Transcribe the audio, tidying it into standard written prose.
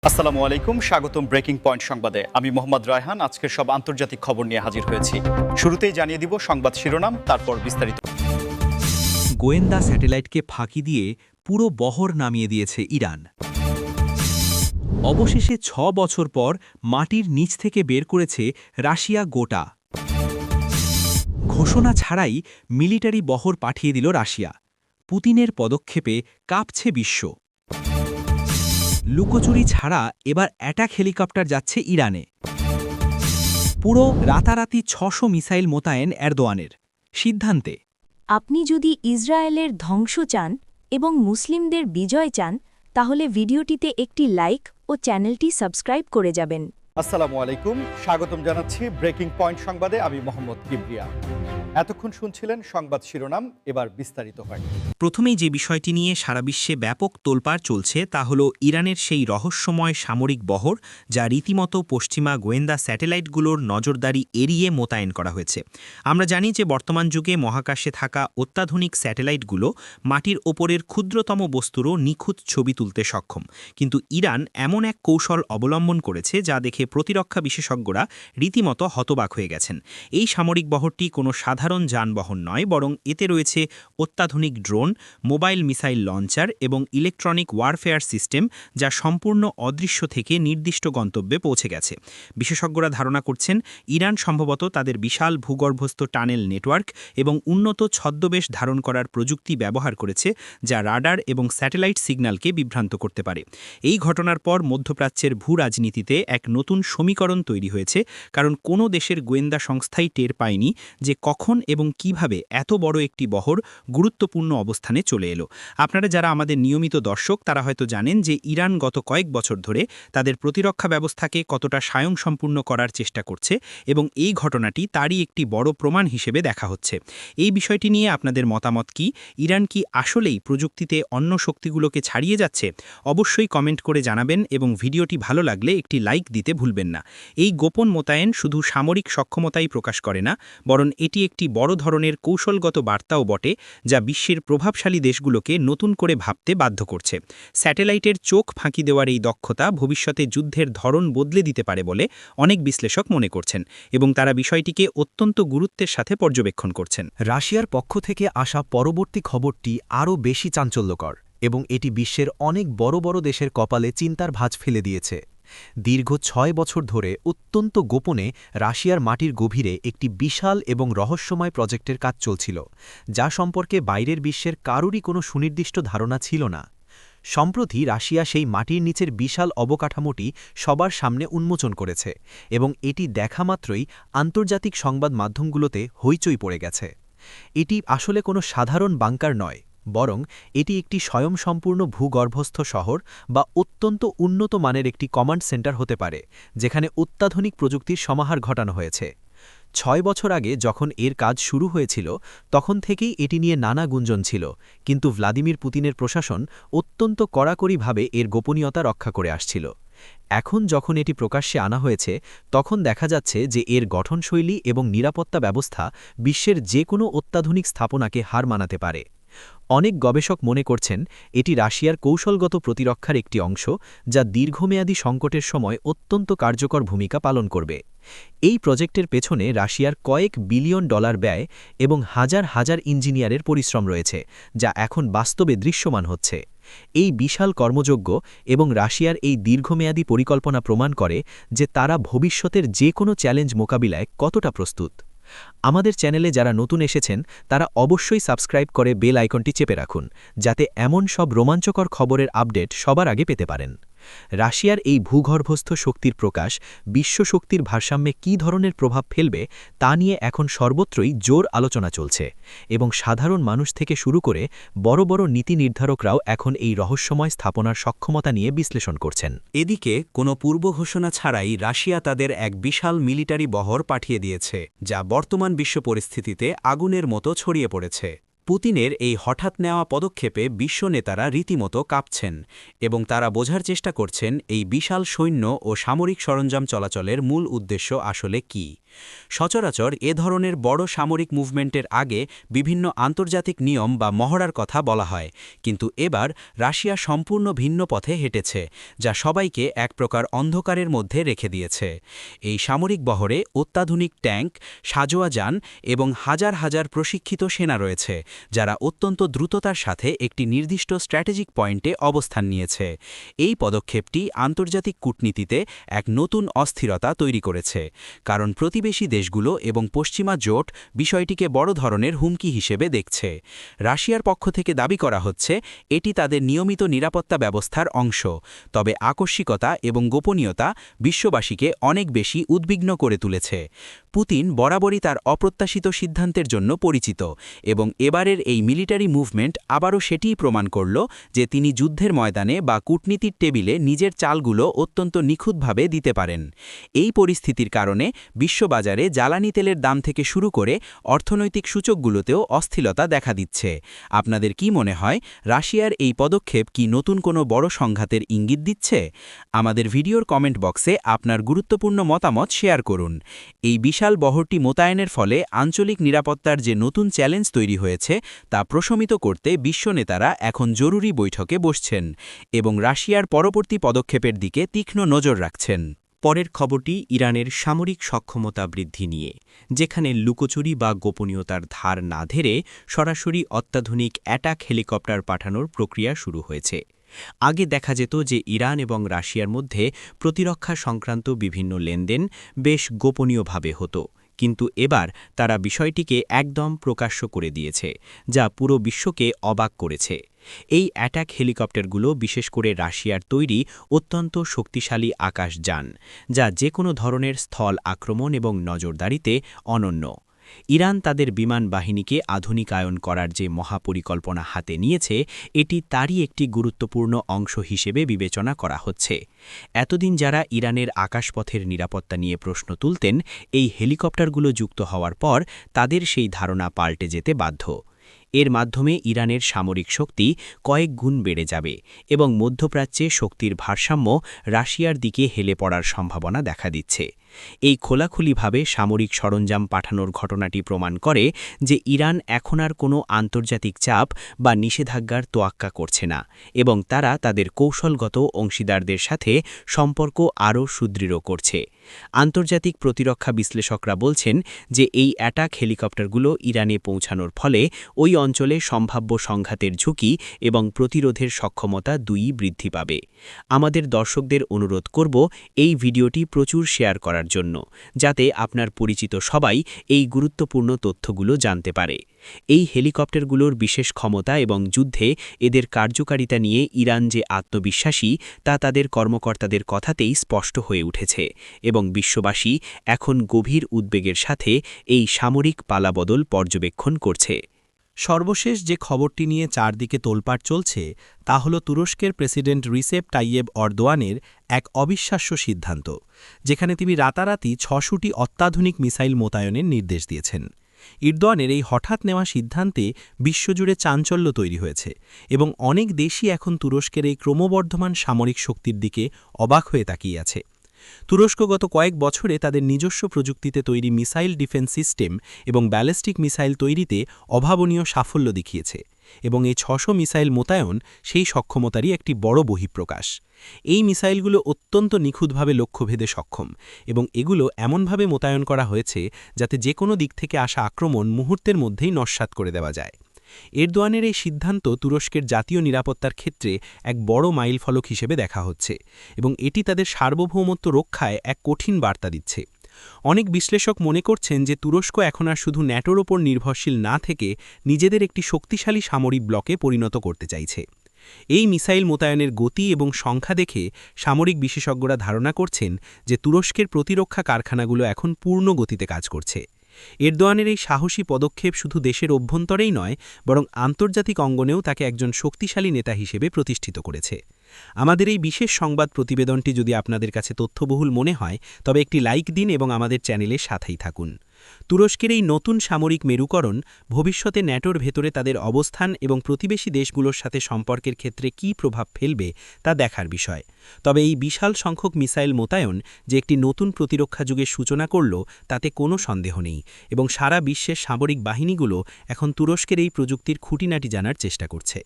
আসসালামু আলাইকুম, স্বাগতম ব্রেকিং পয়েন্ট সংবাদে। আমি মোহাম্মদ রায়হান আজকের সব আন্তর্জাতিক খবর নিয়ে হাজির হয়েছি। শুরুতেই জানিয়ে দিব সংবাদ শিরোনাম, তারপর বিস্তারিত। গোয়েন্দা স্যাটেলাইটকে ফাঁকি দিয়ে পুরো বহর নামিয়ে দিয়েছে ইরান। অবশেষে ৬ বছর পর মাটির নিচ থেকে বের করেছে রাশিয়া গোটা। ঘোষণা ছাড়াই মিলিটারি বহর পাঠিয়ে দিল রাশিয়া। পুতিনের পদক্ষেপে কাঁপছে বিশ্ব। লুকোচুরি ছাড়া এবার অ্যাটাক হেলিকপ্টার যাচ্ছে ইরানে। পুরো রাতারাতি ৬০০ মিসাইল মোতায়েন এরদোয়ানের সিদ্ধান্তে। আপনি যদি ইসরায়েলের ধ্বংস চান এবং মুসলিমদের বিজয় চান তাহলে ভিডিওটিতে একটি লাইক ও চ্যানেলটি সাবস্ক্রাইব করে যাবেন। আসসালামু আলাইকুম, স্বাগতম জানাচ্ছি ব্রেকিং পয়েন্ট সংবাদে। আমি মোহাম্মদ কিবরিয়া। এতক্ষণ শুনছিলেন সংবাদ শিরোনাম, এবার বিস্তারিত হয়। প্রথমেই যে বিষয়টি নিয়ে সারা বিশ্বে ব্যাপক তোলপাড় চলছে তা হল ইরানের সেই রহস্যময় সামরিক বহর যা রীতিমতো পশ্চিমা গোয়েন্দা স্যাটেলাইটগুলোর নজরদারি এড়িয়ে মোতায়েন করা হয়েছে। আমরা জানি যে বর্তমান যুগে মহাকাশে থাকা অত্যাধুনিক স্যাটেলাইটগুলো মাটির ওপরের ক্ষুদ্রতম বস্তুরও নিখুঁত ছবি তুলতে সক্ষম, কিন্তু ইরান এমন এক কৌশল অবলম্বন করেছে যা দেখে প্রতিরক্ষা বিশেষজ্ঞরা রীতিমতো হতবাক হয়ে গেছেন। এই সামরিক বহরটি কোনো সাধারণ যানবাহন নয়, বরং এতে রয়েছে অত্যাধুনিক ড্রোন, মোবাইল মিসাইল লঞ্চার এবং ইলেকট্রনিক ওয়ারফেয়ার সিস্টেম, যা সম্পূর্ণ অদৃশ্য থেকে নির্দিষ্ট গন্তব্যে পৌঁছে গেছে। বিশেষজ্ঞরা ধারণা করছেন ইরান সম্ভবত তাদের বিশাল ভূগর্ভস্থ টানেল নেটওয়ার্ক এবং উন্নত ছদ্মবেশ ধারণ করার প্রযুক্তি ব্যবহার করেছে, যা রাডার এবং স্যাটেলাইট সিগন্যালকে বিভ্রান্ত করতে পারে। এই ঘটনার পর মধ্যপ্রাচ্যের ভূ রাজনীতিতে এক নতুন সমীকরণ তৈরি হয়েছে, কারণ কোনো দেশের গোয়েন্দা সংস্থাই টের পায়নি যে কখন এবং কিভাবে এত বড় একটি বহর গুরুত্বপূর্ণ অবস্থানে চলে এলো। আপনারা যারা আমাদের নিয়মিত দর্শক তারা হয়তো জানেন যে ইরান গত কয়েক বছর ধরে তাদের প্রতিরক্ষা ব্যবস্থাকে কতটা স্বয়ংসম্পূর্ণ করার চেষ্টা করছে, এবং এই ঘটনাটি তারই একটি বড় প্রমাণ হিসেবে দেখা হচ্ছে। এই বিষয়টি নিয়ে আপনাদের মতামত কি? ইরান কি আসলেই প্রযুক্তিতে অন্য শক্তিগুলোকে ছাড়িয়ে যাচ্ছে? অবশ্যই কমেন্ট করে জানাবেন, এবং ভিডিওটি ভালো লাগলে একটি লাইক দিতে ভুলবেন না। এই গোপন মোতায়েন শুধু সামরিক সক্ষমতাই প্রকাশ করে না, বরং এটি একটি বড় ধরনের কৌশলগত বার্তাও বটে, যা বিশ্বের প্রভাবশালী দেশগুলোকে নতুন করে ভাবতে বাধ্য করছে। স্যাটেলাইটের চোখ ফাঁকি দেওয়ার এই দক্ষতা ভবিষ্যতে যুদ্ধের ধরন বদলে দিতে পারে বলে অনেক বিশ্লেষক মনে করছেন, এবং তারা বিষয়টিকে অত্যন্ত গুরুত্বের সাথে পর্যবেক্ষণ করছেন। রাশিয়ার পক্ষ থেকে আসা পরবর্তী খবরটি আরও বেশি চাঞ্চল্যকর, এবং এটি বিশ্বের অনেক বড় বড় দেশের কপালে চিন্তার ভাঁজ ফেলে দিয়েছে। দীর্ঘ ৬ বছর ধরে অত্যন্ত গোপনে রাশিয়ার মাটির গভীরে একটি বিশাল এবং রহস্যময় প্রজেক্টের কাজ চলছিল, যা সম্পর্কে বাইরের বিশ্বের কারোরই কোনো সুনির্দিষ্ট ধারণা ছিল না। সম্প্রতি রাশিয়া সেই মাটির নিচের বিশাল অবকাঠামোটি সবার সামনে উন্মোচন করেছে, এবং এটি দেখা মাত্রই আন্তর্জাতিক সংবাদ মাধ্যমগুলোতে হইচই পড়ে গেছে। এটি আসলে কোনো সাধারণ বাংকার নয়, বরং এটি একটি স্বয়ংসম্পূর্ণ ভূগর্ভস্থ শহর বা অত্যন্ত উন্নত মানের একটি কমান্ড সেন্টার হতে পারে, যেখানে অত্যাধুনিক প্রযুক্তির সমাহার ঘটানো হয়েছে। ৬ বছর আগে যখন এর কাজ শুরু হয়েছিল তখন থেকেই এটি নিয়ে নানা গুঞ্জন ছিল, কিন্তু ভ্লাদিমির পুতিনের প্রশাসন অত্যন্ত কড়াকড়িভাবে এর গোপনীয়তা রক্ষা করে আসছিল। এখন যখন এটি প্রকাশ্যে আনা হয়েছে তখন দেখা যাচ্ছে যে এর গঠনশৈলী এবং নিরাপত্তা ব্যবস্থা বিশ্বের যে কোনো অত্যাধুনিক স্থাপনাকে হার মানাতে পারে। অনেক গবেষক মনে করছেন এটি রাশিয়ার কৌশলগত প্রতিরক্ষার একটি অংশ, যা দীর্ঘমেয়াদী সংকটের সময় অত্যন্ত কার্যকর ভূমিকা পালন করবে। এই প্রজেক্টের পেছনে রাশিয়ার কয়েক বিলিয়ন ডলার ব্যয় এবং হাজার হাজার ইঞ্জিনিয়ারের পরিশ্রম রয়েছে, যা এখন বাস্তবে দৃশ্যমান হচ্ছে। এই বিশাল কর্মযজ্ঞ এবং রাশিয়ার এই দীর্ঘমেয়াদী পরিকল্পনা প্রমাণ করে যে তারা ভবিষ্যতের যে কোনো চ্যালেঞ্জ মোকাবিলায় কতটা প্রস্তুত। আমাদের চ্যানেলে যারা নতুন এসেছেন তারা অবশ্যই সাবস্ক্রাইব করে বেল আইকনটি চেপে রাখুন, যাতে এমন সব রোমাঞ্চকর খবরের আপডেট সবার আগে পেতে পারেন। রাশিয়ার এই ভূগর্ভস্থ শক্তির প্রকাশ বিশ্ব শক্তির ভারসাম্যে কী ধরনের প্রভাব ফেলবে তা নিয়ে এখন সর্বত্রই জোর আলোচনা চলছে, এবং সাধারণ মানুষ থেকে শুরু করে বড় বড় নীতি নির্ধারকরাও এখন এই রহস্যময় স্থাপনার সক্ষমতা নিয়ে বিশ্লেষণ করছেন। এদিকে কোনো পূর্ব ঘোষণা ছাড়াই রাশিয়া তাদের এক বিশাল মিলিটারি বহর পাঠিয়ে দিয়েছে, যা বর্তমান বিশ্ব পরিস্থিতিতে আগুনের মতো ছড়িয়ে পড়েছে। পুতিনের এই হঠাৎ নেওয়া পদক্ষেপে বিশ্ব নেতারা রীতিমতো কাঁপছেন, এবং তারা বোঝার চেষ্টা করছেন এই বিশাল সৈন্য ও সামরিক সরঞ্জাম চলাচলের মূল উদ্দেশ্য আসলে কী। সচরাচর এ ধরনের বড় সামরিক মুভমেন্টের আগে বিভিন্ন আন্তর্জাতিক নিয়ম বা মহড়ার কথা বলা হয়, কিন্তু এবার রাশিয়া সম্পূর্ণ ভিন্ন পথে হেঁটেছে, যা সবাইকে এক প্রকার অন্ধকারের মধ্যে রেখে দিয়েছে। এই সামরিক বহরে অত্যাধুনিক ট্যাঙ্ক, সাজোয়া যান এবং হাজার হাজার প্রশিক্ষিত সেনা রয়েছে, যারা অত্যন্ত দ্রুততার সাথে একটি নির্দিষ্ট স্ট্র্যাটেজিক পয়েন্টে অবস্থান নিয়েছে। এই পদক্ষেপটি আন্তর্জাতিক কূটনীতিতে এক নতুন অস্থিরতা তৈরি করেছে, কারণ প্রতিবেশী দেশগুলো এবং পশ্চিমা জোট বিষয়টিকে বড় ধরনের হুমকি হিসেবে দেখছে। রাশিয়ার পক্ষ থেকে দাবি করা হচ্ছে এটি তাদের নিয়মিত নিরাপত্তা ব্যবস্থার অংশ, তবে আকস্মিকতা এবং গোপনীয়তা বিশ্ববাসীকে অনেক বেশি উদ্বিগ্ন করে তুলেছে। পুতিন বরাবরই তার অপ্রত্যাশিত সিদ্ধান্তের জন্য পরিচিত, এবং এবারের এই মিলিটারি মুভমেন্ট আবারও সেটিই প্রমাণ করল যে তিনি যুদ্ধের ময়দানে বা কূটনীতির টেবিলে নিজের চালগুলো অত্যন্ত নিখুঁতভাবে দিতে পারেন। এই পরিস্থিতির কারণে বিশ্ববাজারে জ্বালানি তেলের দাম থেকে শুরু করে অর্থনৈতিক সূচকগুলোতেও অস্থিরতা দেখা দিচ্ছে। আপনাদের কি মনে হয়, রাশিয়ার এই পদক্ষেপ কি নতুন কোনো বড় সংঘাতের ইঙ্গিত দিচ্ছে? আমাদের ভিডিওর কমেন্ট বক্সে আপনার গুরুত্বপূর্ণ মতামত শেয়ার করুন। এই বিশাল বহরটি মোতায়েনের ফলে আঞ্চলিক নিরাপত্তার যে নতুন চ্যালেঞ্জ তৈরি হয়েছে তা প্রশমিত করতে বিশ্ব নেতারা এখন জরুরি বৈঠকে বসছেন এবং রাশিয়ার পরবর্তী পদক্ষেপের দিকে তীক্ষ্ণ নজর রাখছেন। পরের খবরটি ইরানের সামরিক সক্ষমতা বৃদ্ধি নিয়ে, যেখানে লুকোচুরি বা গোপনীয়তার ধার না ধরে সরাসরি অত্যাধুনিক অ্যাটাক হেলিকপ্টার পাঠানোর প্রক্রিয়া শুরু হয়েছে। আগে দেখা যেত যে ইরান এবং রাশিয়ার মধ্যে প্রতিরক্ষা সংক্রান্ত বিভিন্ন লেনদেন বেশ গোপনীয়ভাবে হতো, কিন্তু এবার তারা বিষয়টিকে একদম প্রকাশ্য করে দিয়েছে, যা পুরো বিশ্বকে অবাক করেছে। এই অ্যাটাক হেলিকপ্টারগুলো বিশেষ করে রাশিয়ার তৈরি অত্যন্ত শক্তিশালী আকাশযান, যা যে কোনো ধরনের স্থল আক্রমণ এবং নজরদারিতে অনন্য। ইরান তাদের বিমান বাহিনীকে আধুনিকায়ন করার যে মহাপরিকল্পনা হাতে নিয়েছে, এটি তারই একটি গুরুত্বপূর্ণ অংশ হিসেবে বিবেচনা করা হচ্ছে। এতদিন যারা ইরানের আকাশপথের নিরাপত্তা নিয়ে প্রশ্ন তুলতেন, এই হেলিকপ্টারগুলো যুক্ত হওয়ার পর তাদের সেই ধারণা পাল্টে যেতে বাধ্য। এর মাধ্যমে ইরানের সামরিক শক্তি কয়েক গুণ বেড়ে যাবে এবং মধ্যপ্রাচ্যে শক্তির ভারসাম্য রাশিয়ার দিকে হেলে পড়ার সম্ভাবনা দেখা দিচ্ছে। এই খোলাখুলিভাবে সামরিক সরঞ্জাম পাঠানোর ঘটনাটি প্রমাণ করে যে ইরান এখন আর কোনো আন্তর্জাতিক চাপ বা নিষেধাজ্ঞার তোয়াক্কা করছে না, এবং তারা তাদের কৌশলগত অংশীদারদের সাথে সম্পর্ক আরও সুদৃঢ় করছে। আন্তর্জাতিক প্রতিরক্ষা বিশ্লেষকরা বলছেন যে এই অ্যাটাক হেলিকপ্টারগুলো ইরানে পৌঁছানোর ফলে ওই অঞ্চলে সম্ভাব্য সংঘাতের ঝুঁকি এবং প্রতিরোধের সক্ষমতা দুইই বৃদ্ধি পাবে। আমাদের দর্শকদের অনুরোধ করব এই ভিডিওটি প্রচুর শেয়ার করার জন্য, যাতে আপনার পরিচিত সবাই এই গুরুত্বপূর্ণ তথ্যগুলো জানতে পারে। এই হেলিকপ্টারগুলোর বিশেষ ক্ষমতা এবং যুদ্ধে এদের কার্যকারিতা নিয়ে ইরান যে আত্মবিশ্বাসী তা তাদের কর্মকর্তাদের কথাতেই স্পষ্ট হয়ে উঠেছে, এবং বিশ্ববাসী এখন গভীর উদ্বেগের সাথে এই সামরিক পালাবদল পর্যবেক্ষণ করছে। সর্বশেষ যে খবরটি নিয়ে চারদিকে তোলপাড় চলছে তা হল তুরস্কের প্রেসিডেন্ট রিসেপ তাইয়েব অর্দোয়ানের এক অবিশ্বাস্য সিদ্ধান্ত, যেখানে তিনি রাতারাতি ৬০০টি অত্যাধুনিক মিসাইল মোতায়েনের নির্দেশ দিয়েছেন। এরদোয়ানের এই হঠাৎ নেওয়া সিদ্ধান্তে বিশ্বজুড়ে চাঞ্চল্য তৈরি হয়েছে, এবং অনেক দেশই এখন তুরস্কের এই ক্রমবর্ধমান সামরিক শক্তির দিকে অবাক হয়ে তাকিয়ে আছে। তুরস্ক গত কয়েক বছরে তাদের নিজস্ব প্রযুক্তিতে তৈরি মিসাইল ডিফেন্স সিস্টেম এবং ব্যালিস্টিক মিসাইল তৈরিতে অভাবনীয় সাফল্য দেখিয়েছে, এবং এই ৬০০ মিসাইল মোতায়েন সেই সক্ষমতারই একটি বড় বহিঃপ্রকাশ। এই মিসাইলগুলো অত্যন্ত নিখুঁতভাবে লক্ষ্যভেদে সক্ষম, এবং এগুলো এমনভাবে মোতায়েন করা হয়েছে যাতে যে কোনো দিক থেকে আসা আক্রমণ মুহূর্তের মধ্যেই নস্যাৎ করে দেওয়া যায়। এরদোয়ানের এই সিদ্ধান্ত তুরস্কের জাতীয় নিরাপত্তার ক্ষেত্রে এক বড় মাইলফলক হিসেবে দেখা হচ্ছে, এবং এটি তাদের সার্বভৌমত্ব রক্ষায় এক কঠিন বার্তা দিচ্ছে। অনেক বিশ্লেষক মনে করছেন যে তুরস্ক এখন আর শুধু ন্যাটোর ওপর নির্ভরশীল না থেকে নিজেদের একটি শক্তিশালী সামরিক ব্লকে পরিণত করতে চাইছে। এই মিসাইল মোতায়েনের গতি এবং সংখ্যা দেখে সামরিক বিশেষজ্ঞরা ধারণা করছেন যে তুরস্কের প্রতিরক্ষা কারখানাগুলো এখন পূর্ণ গতিতে কাজ করছে। এরদোয়ানের এই সাহসী পদক্ষেপ শুধু দেশের অভ্যন্তরেই নয়, বরং আন্তর্জাতিক অঙ্গনেও তাকে একজন শক্তিশালী নেতা হিসেবে প্রতিষ্ঠিত করেছে। আমাদের এই বিশেষ সংবাদ প্রতিবেদনটি যদি আপনাদের কাছে তথ্যবহুল মনে হয়, তবে একটি লাইক দিন এবং আমাদের চ্যানেলের সাথেই থাকুন। তুরস্কের এই নতুন সামরিক মেরুকরণ ভবিষ্যতে ন্যাটোর ভেতরে তাদের অবস্থান এবং প্রতিবেশী দেশগুলোর সাথে সম্পর্কের ক্ষেত্রে কী প্রভাব ফেলবে তা দেখার বিষয়। তবে এই বিশাল সংখ্যক মিসাইল মোতায়েন যে একটি নতুন প্রতিরক্ষা যুগের সূচনা করল তাতে কোনো সন্দেহ নেই, এবং সারা বিশ্বের সামরিক বাহিনীগুলো এখন তুরস্কের এই প্রযুক্তির খুঁটিনাটি জানার চেষ্টা করছে।